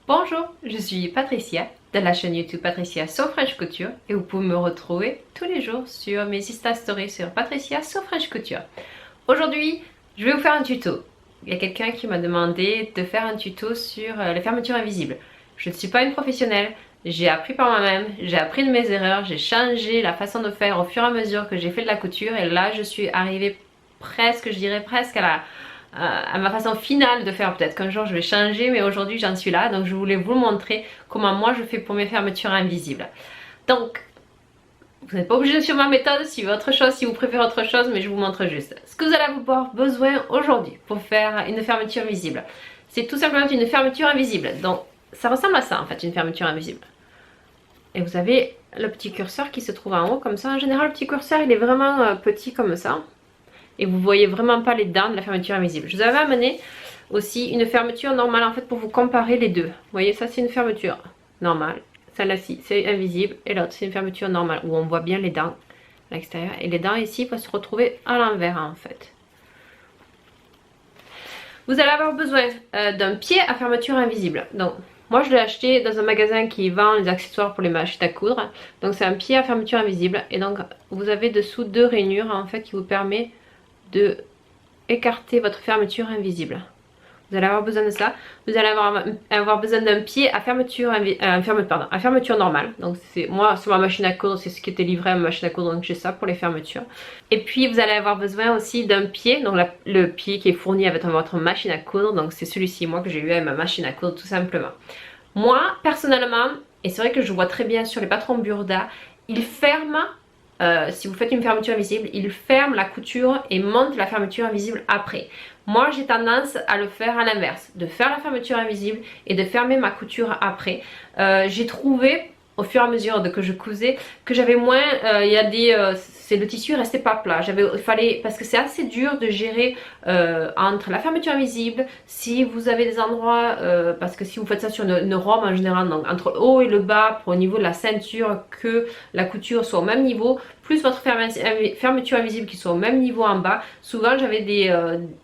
Bonjour, je suis Patricia de la chaîne YouTube Patricia So French Couture et vous pouvez me retrouver tous les jours sur mes Insta Stories sur Patricia So French Couture. Aujourd'hui, je vais vous faire un tuto. Il y a quelqu'un qui m'a demandé de faire un tuto sur les fermetures invisibles. Je ne suis pas une professionnelle, j'ai appris par moi-même, j'ai appris de mes erreurs, j'ai changé la façon de faire au fur et à mesure que j'ai fait de la couture et là je suis arrivée presque, je dirais presque à ma façon finale de faire. Peut-être qu'un jour je vais changer, mais aujourd'hui j'en suis là, donc je voulais vous montrer comment moi je fais pour mes fermetures invisibles. Donc vous n'êtes pas obligé de suivre ma méthode, suivez autre chose si vous préférez autre chose, mais je vous montre juste ce que vous allez avoir besoin aujourd'hui pour faire une fermeture invisible. C'est tout simplement une fermeture invisible, donc ça ressemble à ça en fait, une fermeture invisible. Et vous avez le petit curseur qui se trouve en haut comme ça. En général le petit curseur il est vraiment petit comme ça. Et vous voyez vraiment pas les dents de la fermeture invisible. Je vous avais amené aussi une fermeture normale en fait pour vous comparer les deux. Vous voyez, ça c'est une fermeture normale. Celle-ci c'est invisible et l'autre c'est une fermeture normale où on voit bien les dents à l'extérieur. Et les dents ici vont se retrouver à l'envers en fait. Vous allez avoir besoin d'un pied à fermeture invisible. Donc moi je l'ai acheté dans un magasin qui vend les accessoires pour les machines à coudre. Donc c'est un pied à fermeture invisible. Et donc vous avez dessous deux rainures en fait qui vous permet de écarter votre fermeture invisible. Vous allez avoir besoin de ça. Vous allez avoir besoin d'un pied à fermeture, à fermeture normale. Donc moi sur ma machine à coudre, c'est ce qui était livré à ma machine à coudre, donc j'ai ça pour les fermetures. Et puis vous allez avoir besoin aussi d'un pied, donc le pied qui est fourni avec votre machine à coudre. Donc c'est celui-ci moi que j'ai eu avec ma machine à coudre tout simplement. Moi personnellement, et c'est vrai que je vois très bien sur les patrons Burda, ils ferment. Si vous faites une fermeture invisible, il ferme la couture et monte la fermeture invisible après. Moi j'ai tendance à le faire à l'inverse, de faire la fermeture invisible et de fermer ma couture après. J'ai trouvé au fur et à mesure que je cousais que j'avais moins, le tissu restait pas plat. Parce que c'est assez dur de gérer entre la fermeture invisible, si vous avez des endroits, parce que si vous faites ça sur une robe en général, donc entre le haut et le bas, pour au niveau de la ceinture, que la couture soit au même niveau, plus votre fermeture invisible qui soit au même niveau en bas. Souvent j'avais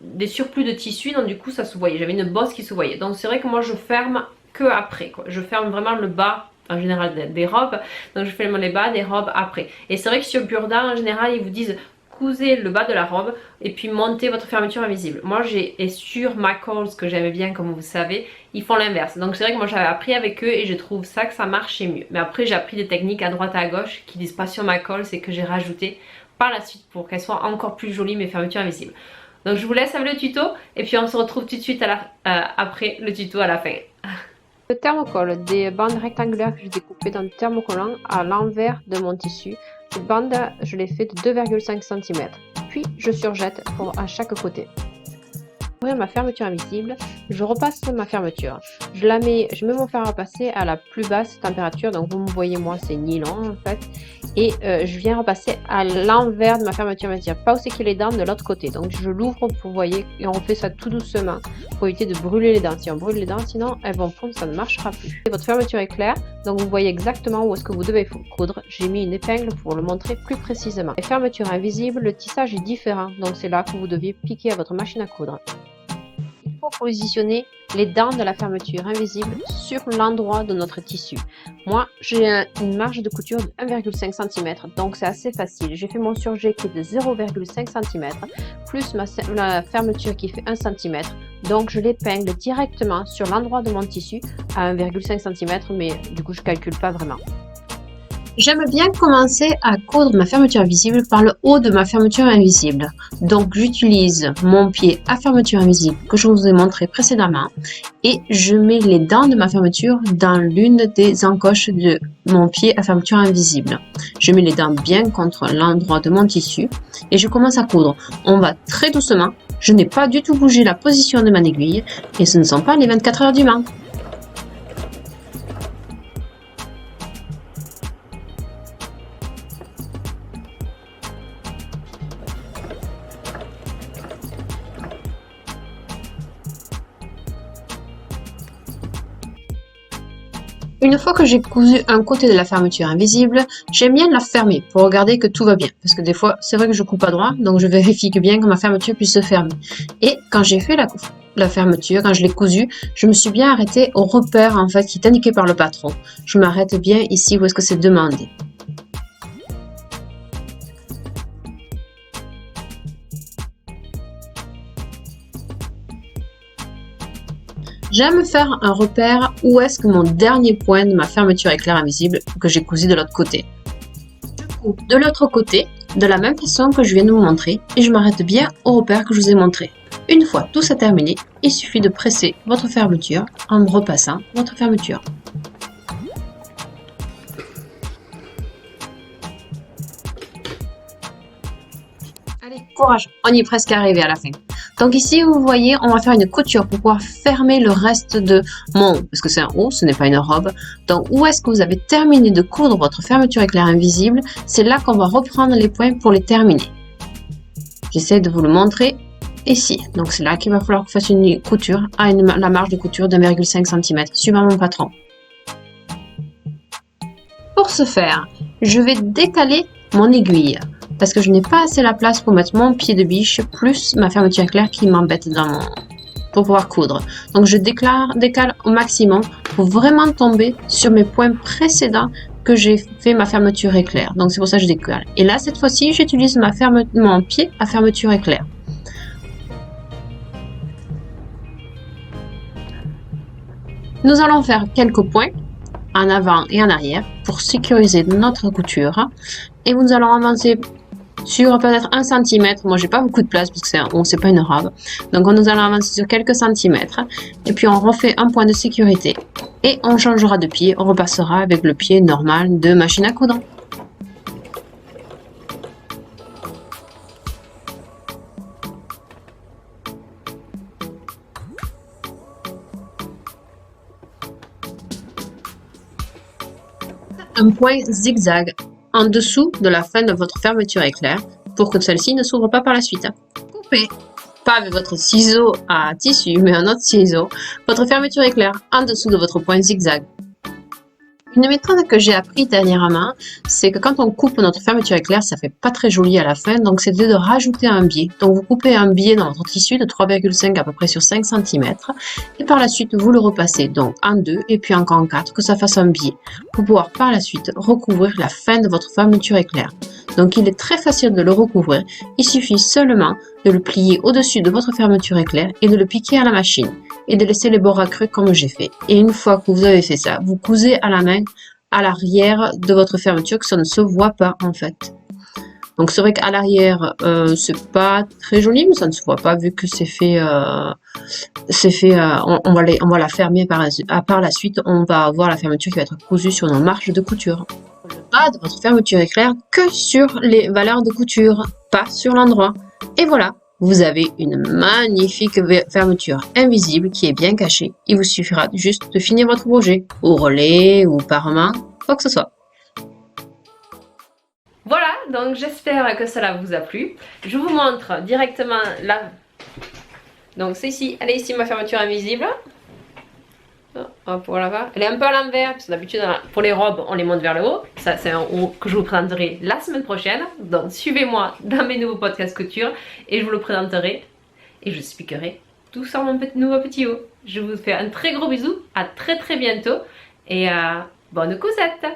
des surplus de tissu, donc du coup ça se voyait, j'avais une bosse qui se voyait. Donc c'est vrai que moi je ferme que après, quoi. Je ferme vraiment le bas en général des robes, donc je ferme les bas des robes après. Et c'est vrai que sur Burda en général ils vous disent cousez le bas de la robe et puis montez votre fermeture invisible. Moi et sur McCall's que j'aimais bien comme vous savez, ils font l'inverse. Donc c'est vrai que moi j'avais appris avec eux et je trouve ça que ça marchait mieux. Mais après j'ai appris des techniques à droite et à gauche qui disent pas sur McCall's et que j'ai rajouté par la suite pour qu'elles soient encore plus jolies mes fermetures invisibles. Donc je vous laisse avec le tuto et puis on se retrouve tout de suite après le tuto à la fin. Le thermocol, des bandes rectangulaires que j'ai découpées dans le thermocollant à l'envers de mon tissu. Cette bande, je l'ai fait de 2,5 cm. Puis je surjette à chaque côté. Pour ouvrir ma fermeture invisible, je repasse ma fermeture. Je mets mon fer à repasser à la plus basse température, donc vous me voyez moi c'est nylon en fait. Et je viens repasser à l'envers de ma fermeture invisible, pas où c'est qu'il y a les dents de l'autre côté. Donc je l'ouvre pour vous voyez et on fait ça tout doucement pour éviter de brûler les dents. Si on brûle les dents, sinon elles vont fondre, ça ne marchera plus. Et votre fermeture est claire, donc vous voyez exactement où est-ce que vous devez coudre. J'ai mis une épingle pour le montrer plus précisément. Les fermetures invisibles, le tissage est différent, donc c'est là que vous deviez piquer à votre machine à coudre. Il faut positionner les dents de la fermeture invisible sur l'endroit de notre tissu. Moi, j'ai une marge de couture de 1,5 cm, donc c'est assez facile. J'ai fait mon surjet qui est de 0,5 cm, plus la fermeture qui fait 1 cm. Donc je l'épingle directement sur l'endroit de mon tissu à 1,5 cm, mais du coup je ne calcule pas vraiment. J'aime bien commencer à coudre ma fermeture invisible par le haut de ma fermeture invisible. Donc j'utilise mon pied à fermeture invisible que je vous ai montré précédemment et je mets les dents de ma fermeture dans l'une des encoches de mon pied à fermeture invisible. Je mets les dents bien contre l'endroit de mon tissu et je commence à coudre. On va très doucement, je n'ai pas du tout bougé la position de mon aiguille et ce ne sont pas les 24 heures du Mans. Une fois que j'ai cousu un côté de la fermeture invisible, j'aime bien la fermer pour regarder que tout va bien. Parce que des fois, c'est vrai que je coupe pas droit, donc je vérifie que bien que ma fermeture puisse se fermer. Et quand j'ai fait la fermeture, quand je l'ai cousue, je me suis bien arrêtée au repère en fait qui est indiqué par le patron. Je m'arrête bien ici où est-ce que c'est demandé. J'aime faire un repère où est-ce que mon dernier point de ma fermeture éclair invisible que j'ai cousu de l'autre côté. Je coupe de l'autre côté, de la même façon que je viens de vous montrer, et je m'arrête bien au repère que je vous ai montré. Une fois tout ça terminé, il suffit de presser votre fermeture en repassant votre fermeture. Allez, courage, on y est presque arrivé à la fin. Donc ici, vous voyez, on va faire une couture pour pouvoir fermer le reste de mon haut, parce que c'est un haut, ce n'est pas une robe. Donc où est-ce que vous avez terminé de coudre votre fermeture éclair invisible, c'est là qu'on va reprendre les points pour les terminer. J'essaie de vous le montrer ici. Donc c'est là qu'il va falloir que je fasse une couture à la marge de couture d'1,5 cm, suivant mon patron. Pour ce faire, je vais décaler mon aiguille parce que je n'ai pas assez la place pour mettre mon pied de biche plus ma fermeture éclair qui m'embête pour pouvoir coudre. Donc je décale au maximum pour vraiment tomber sur mes points précédents que j'ai fait ma fermeture éclair. Donc c'est pour ça que je décale. Et là cette fois-ci j'utilise mon pied à fermeture éclair. Nous allons faire quelques points en avant et en arrière pour sécuriser notre couture. Et nous allons avancer sur peut-être 1 cm. Moi, j'ai pas beaucoup de place parce que c'est pas une robe. Donc, nous allons avancer sur quelques centimètres. Et puis, on refait un point de sécurité. Et on changera de pied. On repassera avec le pied normal de machine à coudre. Un point zigzag en dessous de la fin de votre fermeture éclair pour que celle-ci ne s'ouvre pas par la suite. Coupez, pas avec votre ciseau à tissu, mais un autre ciseau, votre fermeture éclair en dessous de votre point zigzag. Une méthode que j'ai appris dernièrement, c'est que quand on coupe notre fermeture éclair, ça fait pas très joli à la fin, donc c'est de rajouter un biais. Donc vous coupez un biais dans votre tissu de 3,5 à peu près sur 5 cm, et par la suite vous le repassez donc en 2 et puis encore en 4, que ça fasse un biais, pour pouvoir par la suite recouvrir la fin de votre fermeture éclair. Donc il est très facile de le recouvrir, il suffit seulement de le plier au-dessus de votre fermeture éclair et de le piquer à la machine et de laisser les bords accrus comme j'ai fait. Et une fois que vous avez fait ça, vous cousez à la main à l'arrière de votre fermeture que ça ne se voit pas en fait. Donc c'est vrai qu'à l'arrière c'est pas très joli, mais ça ne se voit pas vu que c'est fait, on va la fermer par la suite, on va avoir la fermeture qui va être cousue sur nos marges de couture. Le bas de votre fermeture éclair que sur les valeurs de couture, pas sur l'endroit. Et voilà, vous avez une magnifique fermeture invisible qui est bien cachée. Il vous suffira juste de finir votre projet, au relais ou par main, quoi que ce soit. Voilà, donc j'espère que cela vous a plu. Je vous montre directement là. Donc c'est ici, elle est ici ma fermeture invisible. Hop, voilà. Elle est un peu à l'envers, parce que d'habitude pour les robes on les monte vers le haut. Ça c'est un haut que je vous présenterai la semaine prochaine. Donc suivez-moi dans mes nouveaux podcasts couture et je vous le présenterai et je expliquerai tout sur mon nouveau petit haut. Je vous fais un très gros bisou, à très bientôt et bonne cousette.